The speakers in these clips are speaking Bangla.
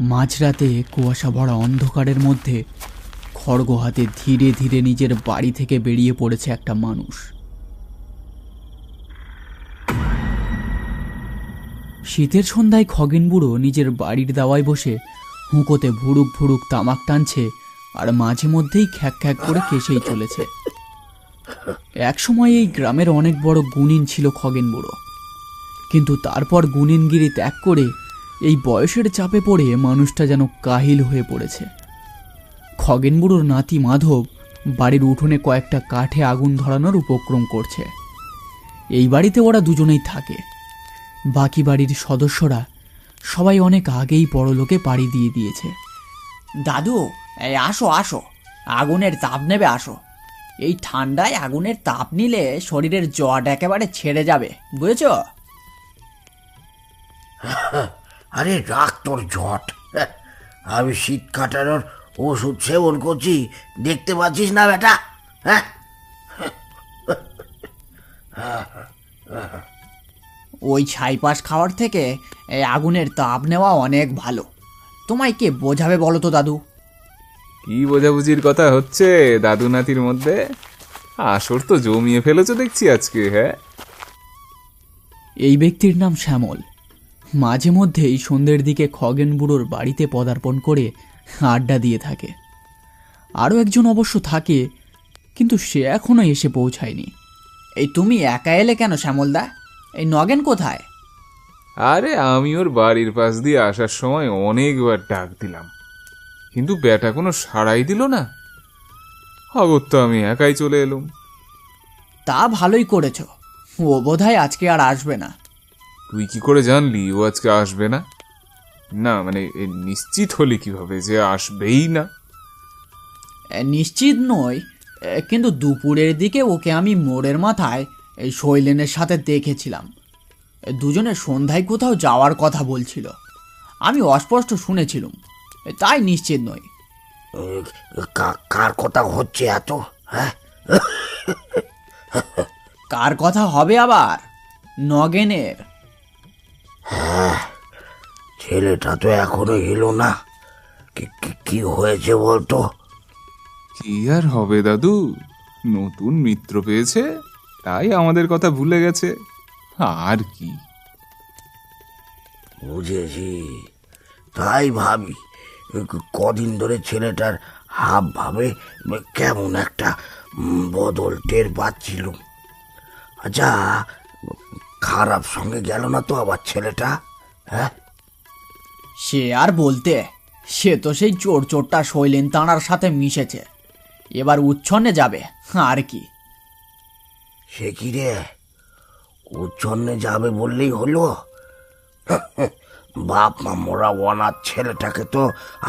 মাঝরাতে কুয়াশা ভরা অন্ধকারের মধ্যে খড়গ হাতে ধীরে ধীরে নিজের বাড়ি থেকে বেরিয়ে পড়েছে একটা মানুষ। শীতের সন্ধ্যায় খগেন বুড়ো নিজের বাড়ির দাওয়ায় বসে হুঁকোতে ভুরুক ভুরুক তামাক টানছে আর মাঝে মধ্যেই খ্যাক খ্যাক করে কেসেই চলেছে। একসময় এই গ্রামের অনেক বড় গুণিন ছিল খগেন বুড়ো, কিন্তু তারপর গুণিনগিরি ত্যাগ করে এই বয়সের চাপে পড়ে মানুষটা যেন কাহিল হয়ে পড়েছে। খগেন বুড়োর নাতি মাধব বাড়ির উঠোনে কয়েকটা কাঠে আগুন ধরানোর উপক্রম করছে। এই বাড়িতে ওরা দুজনেই থাকে, বাকি বাড়ির সদস্যরা সবাই অনেক আগেই পরলোকে পাড়ি দিয়ে দিয়েছে। দাদু, এই আসো আসো, আগুনের তাপ নেবে আসো। এই ঠান্ডায় আগুনের তাপ নিলে শরীরের জ্বর একেবারে ছেড়ে যাবে, বুঝেছ? আরে রাখ তোর জট, আমি শীত কাটানোর ওষুধ সেবন করছি, দেখতে পাচ্ছিস না বেটা? হ্যাঁ, ওই ছাইপাশ খাওয়ার থেকে এই আগুনের তাপ নেওয়া অনেক ভালো। তোমায় কে বোঝাবে বলো তো দাদু? কি বোঝাবুঝির কথা হচ্ছে দাদু নাতির মধ্যে? আসর তো জমিয়ে ফেলেছো দেখছি আজকে। হ্যাঁ, এই ব্যক্তির নাম শ্যামল। মাঝে মধ্যেই সন্ধ্যের দিকে খগেন বুড়োর বাড়িতে পদার্পণ করে আড্ডা দিয়ে থাকে। আরও একজন অবশ্য থাকে, কিন্তু সে এখনো এসে পৌঁছায়নি। এই তুমি একা এলে কেন শ্যামলদা? এই নগেন কোথায়? আরে আমি ওর বাড়ির পাশ দিয়ে আসার সময় অনেকবার ডাক দিলাম, কিন্তু বেটা কোনো সাড়াই দিল না। অগত্যা আমি একাই চলে এলুম। তা ভালোই করেছ, ও বোধহয় আজকে আর আসবে না। তুই কি করে জানলি ও আজকে আসবে না? না মানে নিশ্চিত হলি কিভাবে যে আসবেই না? নিশ্চিত নই, কিন্তু দুপুরের দিকে ওকে আমি মোড়ের মাথায় এই শৈলেনের সাথে দেখেছিলাম। দুজনে সন্ধ্যায় কোথাও যাওয়ার কথা বলছিল, আমি অস্পষ্ট শুনেছিলাম, তাই নিশ্চিত নই। কার কথা হচ্ছে এত? হ্যাঁ, কার কথা হবে আবার? নগেনের। হ্যাঁ, ছেলেটা তো এখনো এলো না। কি হয়েছে বলতো? কি আর হবে দাদু, নতুন মিত্র পেয়েছে, তাই আমাদের কথা ভুলে গেছে, আর কি। বুঝেছি, তাই ভাবি কদিন ধরে ছেলেটার হাব ভাবে কেমন একটা বদল টের পাচ্ছিল। আচ্ছা, খারাপ সঙ্গে গেল না তো আবার ছেলেটা? হ্যাঁ, সে আর বলতে, সে তো সেই চোরটা শৈলেন তাঁর সাথে মিশেছে, এবার উচ্ছন্নে যাবে আর কি। সে কি রে, উচ্ছন্নে যাবে বললেই হলো? বাপ মা মোরা অনাথ ছেলেটাকে তো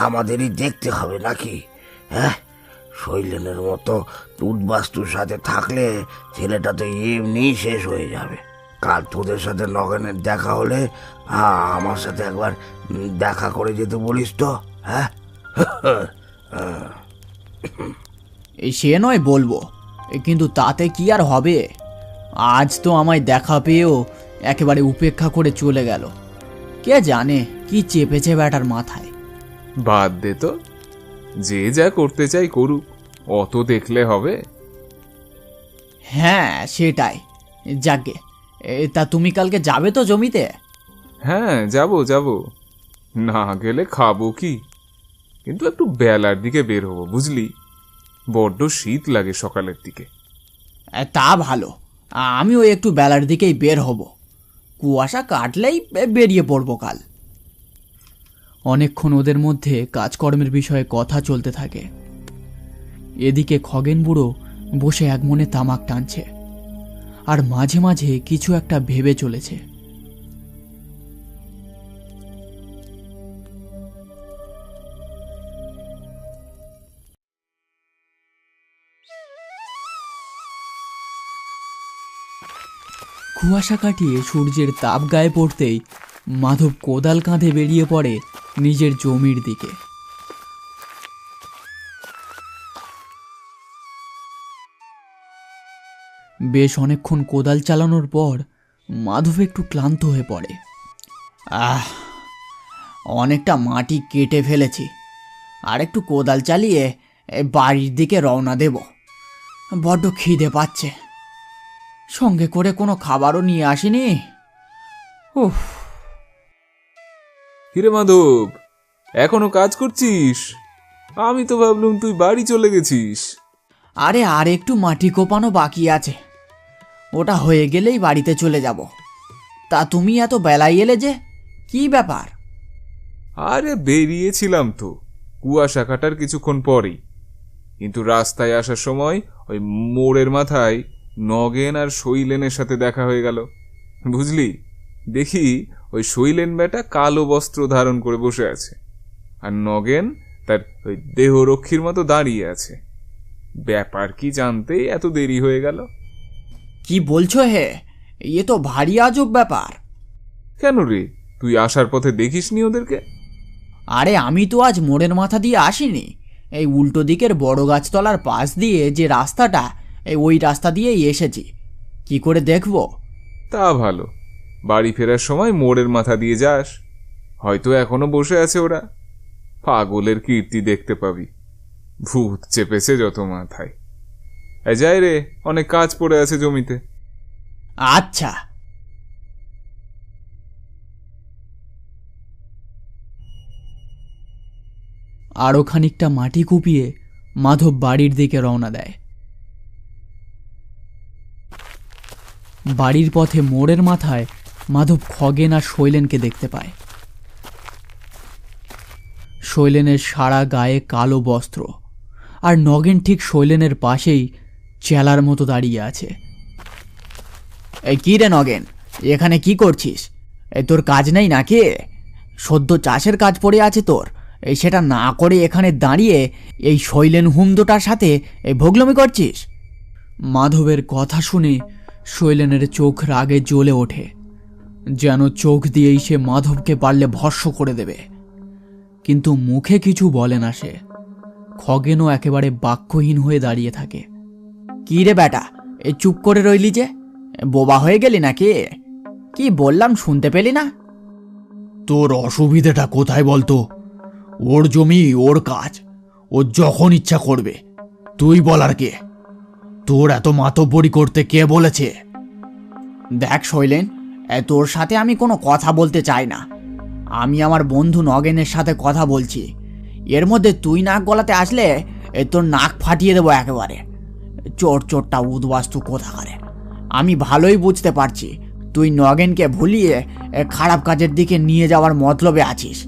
আমাদেরই দেখতে হবে নাকি? হ্যাঁ, শৈলেনের মতো উদ্বাস্তুর সাথে থাকলে ছেলেটা তো এমনি শেষ হয়ে যাবে। কাল তোদের সাথে নগেনের দেখা হলে আমার সাথে একবার দেখা করে যেতে বলিস তো। হ্যাঁ, এই সে নয় বলবো, কিন্তু তাতে কি আর হবে? আজ তো আমায় দেখা পেয়েও একেবারে উপেক্ষা করে চলে গেল। কে জানে কি চেপেছে ব্যাটার মাথায়। বাদ দে তো, যে যা করতে চাই করুক, অত দেখলে হবে? হ্যাঁ সেটাই। যাকে, তা তুমি কালকে যাবে তো জমিতে? হ্যাঁ, যাব, না গেলে খাবো কি? কিন্তু একটু বেলার দিকে বের হবো, বুঝলি, বড্ড শীত লাগে সকালের দিকে। তা ভালো, আমিও একটু বেলার দিকেই বের হব, কুয়াশা কাটলেই বেরিয়ে পড়বো কাল। অনেকক্ষণ ওদের মধ্যে কাজকর্মের বিষয়ে কথা চলতে থাকে। এদিকে খগেন বুড়ো বসে একমনে তামাক টানছে আর মাঝে মাঝে কিছু একটা ভেবে চলেছে। কুয়াশা কাটিয়ে সূর্যের তাপ গায়ে পড়তেই মাধব কোদাল কাঁধে বেরিয়ে পড়ে নিজের জমির দিকে। বেশ অনেকক্ষণ কোদাল চালানোর পর মাধব একটু ক্লান্ত হয়ে পড়ে। অনেকটা মাটি কেটে ফেলেছি, আর একটু কোদাল চালিয়ে বাড়ির দিকে রওনা দেব। বড্ড খিদে পাচ্ছে, সঙ্গে করে কোনো খাবারও নিয়ে আসিনি। উফ। হিরে মাধব, এখনো কাজ করছিস? আমি তো ভাবলুম তুই বাড়ি চলে গেছিস। আরে আর একটু মাটি কোপানো বাকি আছে, ওটা হয়ে গেলেই বাড়িতে চলে যাব। তা তুমি এত বেলায় এলে যে, কি ব্যাপার? আরে বেরিয়েছিলাম তো কুয়াশা কাটার কিছুক্ষণ পরেই, কিন্তু রাস্তায় আসার সময় ওই মোড়ের মাথায় নগেন আর শৈলেনের সাথে দেখা হয়ে গেল। বুঝলি, দেখি ওই শৈলেন বেটা কালো বস্ত্র ধারণ করে বসে আছে, আর নগেন তার ওই দেহরক্ষীর মতো দাঁড়িয়ে আছে। ব্যাপার কি জানতেই এত দেরি হয়ে গেল। কি বলছো হে, এ তো ভারী আজব ব্যাপার। কেন রে, তুই আসার পথে দেখিসনি ওদেরকে? আরে আমি তো আজ মোড়ের মাথা দিয়ে আসিনি, এই উল্টো দিকের বড় গাছতলার পাশ দিয়ে যে রাস্তাটা, ওই রাস্তা দিয়েই এসেছি। কি করে দেখবো? তা ভালো, বাড়ি ফেরার সময় মোড়ের মাথা দিয়ে যাস, হয়তো এখনো বসে আছে ওরা। পাগলের কীর্তি দেখতে পাবি, ভূত চেপেছে যত মাথায়। যাই রে, অনেক কাজ পড়ে আছে জমিতে। আচ্ছা। আরও খানিকটা মাটি কুপিয়ে মাধব বাড়ির দিকে রওনা দেয়। বাড়ির পথে মোড়ের মাথায় মাধব খগেন আর শৈলেনকে দেখতে পায়। শৈলেনের সারা গায়ে কালো বস্ত্র, আর নগেন ঠিক শৈলেনের পাশেই চেলার মতো দাঁড়িয়ে আছে। এই কি রে নগেন, এখানে কি করছিস? তোর কাজ নেই নাকি? সদ্য চাষের কাজ পড়ে আছে তোর, সেটা না করে এখানে দাঁড়িয়ে এই শৈলেন হুমদোটার সাথে ভোগলমি করছিস? মাধবের কথা শুনে শৈলেনের চোখ রাগে জ্বলে ওঠে, যেন চোখ দিয়েই সে মাধবকে পারলে ভস্ম করে দেবে। কিন্তু মুখে কিছু বলে না সে। খগেনও একেবারে বাক্যহীন হয়ে দাঁড়িয়ে থাকে। কি রে বেটা, চুপ করে রইলি যে? বোবা হয়ে গেলি নাকি? কি বললাম শুনতে পেলি না? তোর অসুবিধাটা কোথায় বলতো? ওর জমি, ওর কাজ, ও যখন ইচ্ছা করবে। তুই বলার কে? তোর এত মাতব্বরি করতে কে বলেছে? দেখ শৈলেন, তোর সাথে আমি কোনো কথা বলতে চাই না। আমি আমার বন্ধু নগেনের সাথে কথা বলছি। এর মধ্যে তুই নাক গলাতে আসলে তোর নাক ফাটিয়ে দেবো একেবারে। চোরটা উদ্বাস্তু কোথাকারে। আমি ভালোই বুঝতে পারছি তুই নগেনকে ভুলিয়ে খারাপ কাজের দিকে নিয়ে যাওয়ার মতলবে আছিস।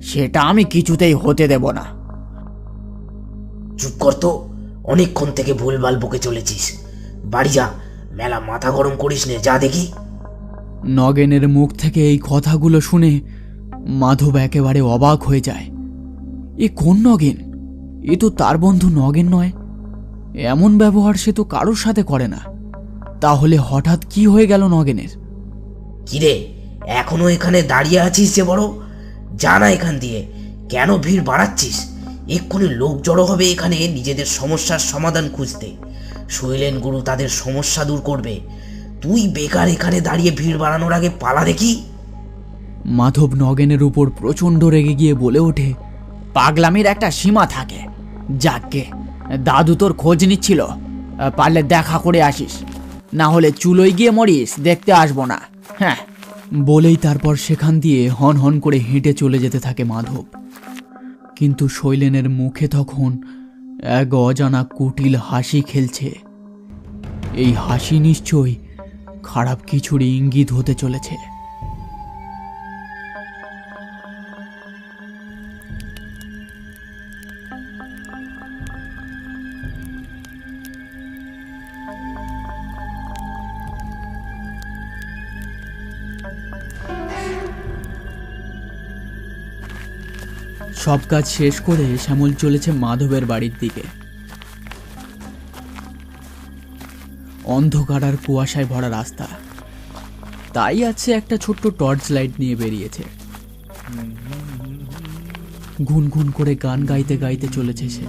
সেটা আমি কিছুতেই হতে দেব না। চুপ কর তো, অনেকক্ষণ থেকে ভুলভাল বকে চলেছিস। বাড়ি যা, মেলা মাথা গরম করিস নে, যা দেখি। নগেনের মুখ থেকে এই কথাগুলো শুনে মাধব একেবারে অবাক হয়ে যায়। এ কোন নগেন? এ তো তার বন্ধু নগেন নয়। এমন ব্যবহার সে তো কারোর সাথে করে না। তাহলে হঠাৎ কি হয়ে গেল নগেনের? কিরে, এখনো এখানে দাঁড়িয়ে আছিস যে বড়? যা না এখান দিয়ে, কেন ভিড় বাড়াচ্ছিস? এক্ষুনি লোক জড়ো হবে এখানে নিজেদের সমস্যার সমাধান খুঁজতে। শৈলেন গুরু তাদের সমস্যা দূর করবে। তুই বেকার এখানে দাঁড়িয়ে ভিড় বাড়ানোর আগে পালা দেখি। মাধব নগেনের উপর প্রচণ্ড রেগে গিয়ে বলে ওঠে, পাগলামির একটা সীমা থাকে। যাকগে, দাদু তোর খোঁজ নিচ্ছিল, পারলে দেখা করে আসিস, না হলে চুলোয় গিয়ে মরিস, দেখতে আসবো না। হ্যাঁ। বলেই তারপর সেখান দিয়ে হন হন করে হেঁটে চলে যেতে থাকে মাধব। কিন্তু শৈলেনের মুখে তখন এক অজানা কুটিল হাসি খেলছে। এই হাসি নিশ্চয়ই খারাপ কিছুর ইঙ্গিত হতে চলেছে। সব কাজ শেষ করে শ্যামল চলেছে মাধবের বাড়ির দিকে। অন্ধকার আর কুয়াশায় ভরা রাস্তা, তাই আছে একটা ছোট্ট টর্চ লাইট নিয়ে বেরিয়েছে। গুনগুন করে গান গাইতে গাইতে চলেছে সে।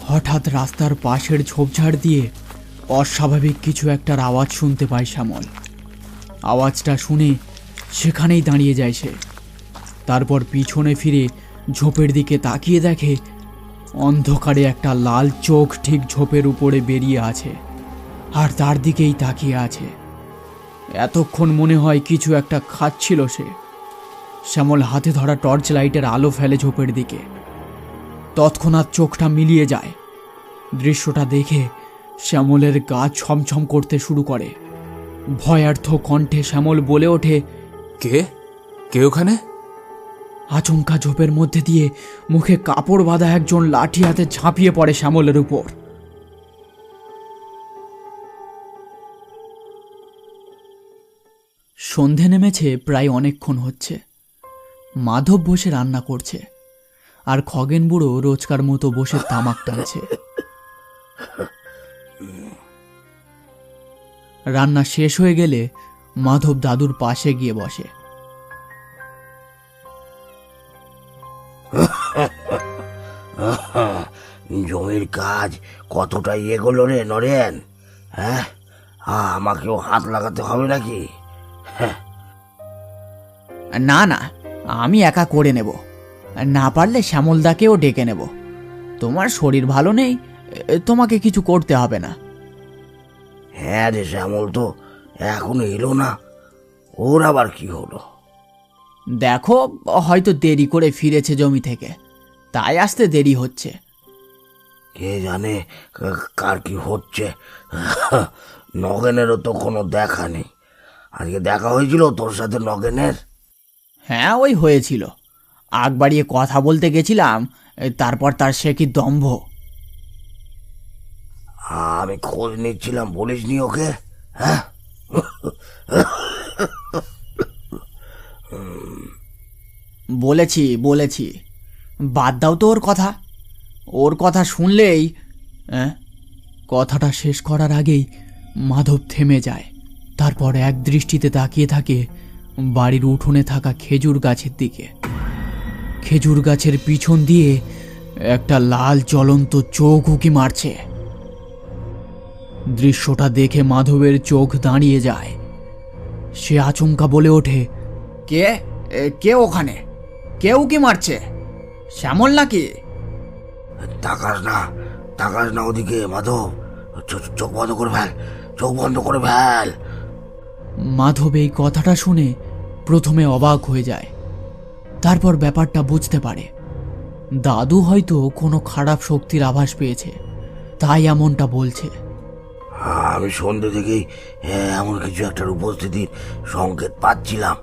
হঠাৎ রাস্তার পাশের ঝোপঝাড় দিয়ে অস্বাভাবিক কিছু একটার আওয়াজ শুনতে পায় শ্যামল। আওয়াজটা শুনে সেখানেই দাঁড়িয়ে যায় সে। তারপর পিছনে ফিরে ঝোপের দিকে তাকিয়ে দেখে অন্ধকারে একটা লাল চোখ ঠিক ঝোপের উপরে বেরিয়ে আছে আর তার দিকেই তাকিয়ে আছে। এতক্ষণ মনে হয় কিছু একটা খাচ্ছিল সে। শ্যামল হাতে ধরা টর্চ লাইটের আলো ফেলে ঝোপের দিকে। তৎক্ষণাৎ চোখটা মিলিয়ে যায়। দৃশ্যটা দেখে শ্যামলের গা ছমছম করতে শুরু করে। ভয়ার্থ কণ্ঠে শ্যামল বলে ওঠে, কে কে ওখানে? আচমকা ঝোপের মধ্যে দিয়ে মুখে কাপড় বাঁধা একজন লাঠি হাতে ঝাঁপিয়ে পড়ে শ্যামলের উপর। সন্ধে নেমেছে, প্রায় অনেকক্ষণ হচ্ছে। মাধব বসে রান্না করছে আর খগেন বুড়ো রোজকার মতো বসে তামাক টানছে। রান্না শেষ হয়ে গেলে মাধব দাদুর পাশে গিয়ে বসে। জমির কাজ কতটা এগোলো রে নরেন? হ্যাঁ, আমাকেও হাত লাগাতে হবে নাকি? না না, আমি একা করে নেব। না পারলে শ্যামলদাকেও ডেকে নেব। তোমার শরীর ভালো নেই, তোমাকে কিছু করতে হবে না। হ্যাঁ রে, শ্যামল তো এখনো এলো না। ওর আবার কি হলো? দেখো, হয়তো দেরি করে ফিরেছে জমি থেকে, তাই আসতে দেরি হচ্ছে। কে জানে কার কি হচ্ছে। নগেনেরও তো কোনো দেখা নেই। আজকে দেখা হয়েছিল তোর সাথে নগেনের? হ্যাঁ, ওই হয়েছিল। আগ বাড়িয়ে কথা বলতে গেছিলাম, তারপর তার সে কি দম্ভ। আমি খোঁজ নিচ্ছিলাম, বলিসনি ওকে? হ্যাঁ, বলেছি বলেছি, বাদ দাও তো ওর কথা। ওর কথা শুনলেই কথাটা শেষ করার আগেই মাধব থেমে যায়। তারপর এক দৃষ্টিতে তাকিয়ে থাকে বাড়ির উঠোনে থাকা খেজুর গাছের দিকে। খেজুর গাছের পিছন দিয়ে একটা লাল জ্বলন্ত চোখ উঁকি মারছে। দৃশ্যটা দেখে মাধবের চোখ দাঁড়িয়ে যায়। সে আচমকা বলে ওঠে, কে কে ওখানে? কেউ কি মারছে? শ্যামল নাকি? তাকাস না ওদিকে মাধব। চোখ বন্ধ করে ফেল, চোখ বন্ধ করে ফেল। মাধব এই কথাটা শুনে প্রথমে অবাক হয়ে যায়, তারপর ব্যাপারটা বুঝতে পারে। দাদু হয়তো কোনো খারাপ শক্তির আভাস পেয়েছে, তাই এমনটা বলছে। আমি সন্ধ্যে থেকেই এমন কিছু একটার উপস্থিতির সংকেত পাচ্ছিলাম।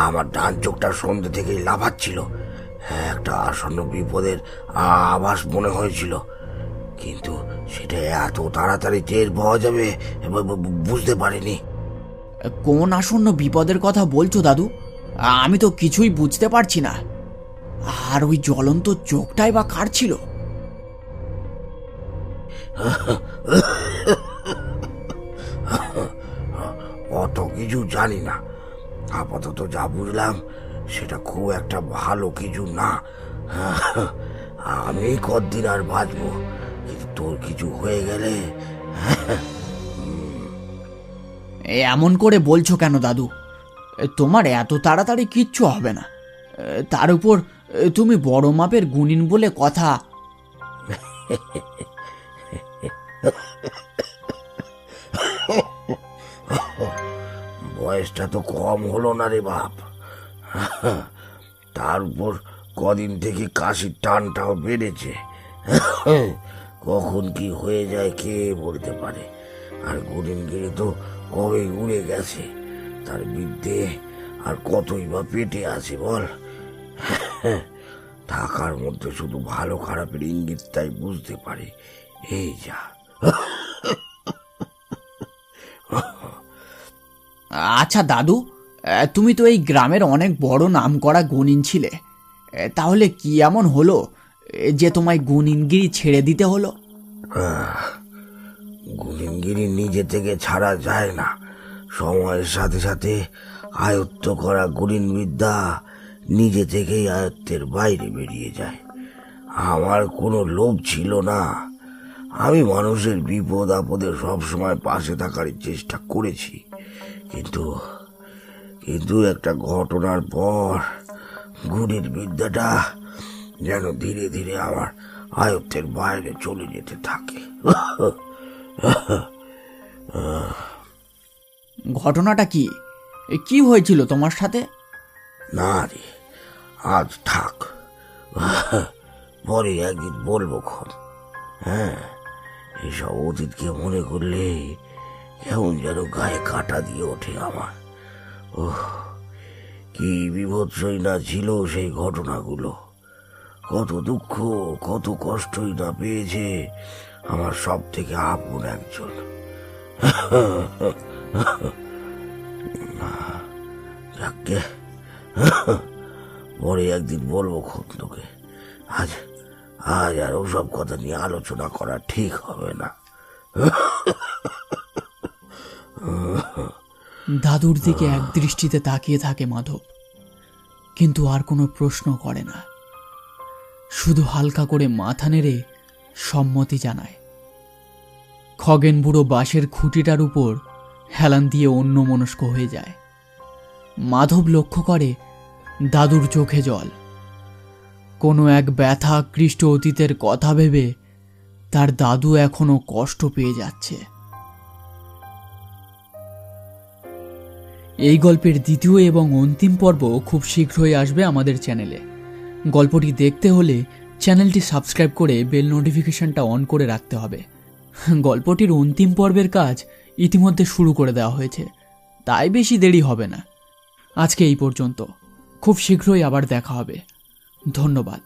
আমার ডান চোখটা সন্ধ্যে থেকেই লাফাচ্ছিল। একটা আসন্ন বিপদের আভাস মনে হয়েছিল, কিন্তু সেটা এত তাড়াতাড়ি টের পাওয়া যাবে বুঝতে পারিনি। কোন আসন্ন বিপদের কথা বলছো দাদু? আমি তো কিছুই বুঝতে পারছি না। আর ওই জ্বলন্ত চোখটাই বা কার ছিল? অত কিছু জানি না। আপাতত যা বুঝলাম সেটা খুব একটা ভালো কিছু না। আমি কতদিন আর বাঁচবো, কিন্তু তোর কিছু হয়ে গেলে। এমন করে বলছো কেন দাদু? তোমার এত তাড়াতাড়ি কিচ্ছু হবে না। তার উপর তুমি বড় মাপের গুণিন বলে কথা। বয়সটা তো কম হলো না রে বাপ। তার উপর কদিন থেকে কাশির টানটাও বেড়েছে। কখন কি হয়ে যায় কে বলতে পারে। আর গুণিনগিরি তো কবে উড়ে গেছে, তার বিদ্যে আর কতই বা পেটে আছে বল। থাকার মধ্যে শুধু ভালো খারাপের ইঙ্গিতটাই বুঝতে পারে। এই যা। আচ্ছা দাদু, তুমি তো এই গ্রামের অনেক বড় নামকরা গুণিন ছিলে। তাহলে কি এমন হলো যে তোমায় গুণিনগিরি ছেড়ে দিতে হলো? গুণিনগিরি নিজে থেকে ছাড়া যায় না। সময়ের সাথে সাথে আয়ত্ত করা গুণিন বিদ্যা নিজে থেকেই আয়ত্তের বাইরে বেরিয়ে যায়। আমার কোনো লোভ ছিল না। আমি মানুষের বিপদ আপদে সবসময় পাশে থাকার চেষ্টা করেছি, কিন্তু কিন্তু একটা ঘটনার পর গুণের বিদ্যাটা যেন ধীরে ধীরে আমার আয়ত্তের বাইরে চলে যেতে থাকে। ঘটনাটা কি? কি হয়েছিল তোমার সাথে? না রে, আজ থাক, পরে একদিন বলবো খন। হ্যাঁ, এসব অতীতকে মনে করলে কেমন যেন গায়ে কাটা দিয়ে ওঠে আমার। ওহ, কি বিভৎসই না ছিল সেই ঘটনাগুলো। কত দুঃখ, কত কষ্টই না পেয়েছে আমার সব থেকে আপন একজন। যাকে পরে একদিন বলবো খন তোকে। আজ আজ আর ওসব কথা নিয়ে আলোচনা করা ঠিক হবে না। দাদুর দিকে এক দৃষ্টিতে তাকিয়ে থাকে মাধব, কিন্তু আর কোনো প্রশ্ন করে না, শুধু হালকা করে মাথা নেড়ে সম্মতি জানায়। খগেন বুড়ো বাঁশের খুঁটিটার উপর হেলান দিয়ে অন্যমনস্ক হয়ে যায়। মাধব লক্ষ্য করে দাদুর চোখে জল। কোনো এক ব্যথা আকৃষ্ট অতীতের কথা ভেবে তার দাদু এখনো কষ্ট পেয়ে যাচ্ছে। এই গল্পের দ্বিতীয় এবং অন্তিম পর্ব খুব শীঘ্রই আসবে আমাদের চ্যানেলে। গল্পটি দেখতে হলে চ্যানেলটি সাবস্ক্রাইব করে বেল নোটিফিকেশনটা অন করে রাখতে হবে। গল্পটির অন্তিম পর্বের কাজ ইতিমধ্যে শুরু করে দেওয়া হয়েছে, তাই বেশি দেরি হবে না। আজকে এই পর্যন্ত, খুব শীঘ্রই আবার দেখা হবে। ধন্যবাদ।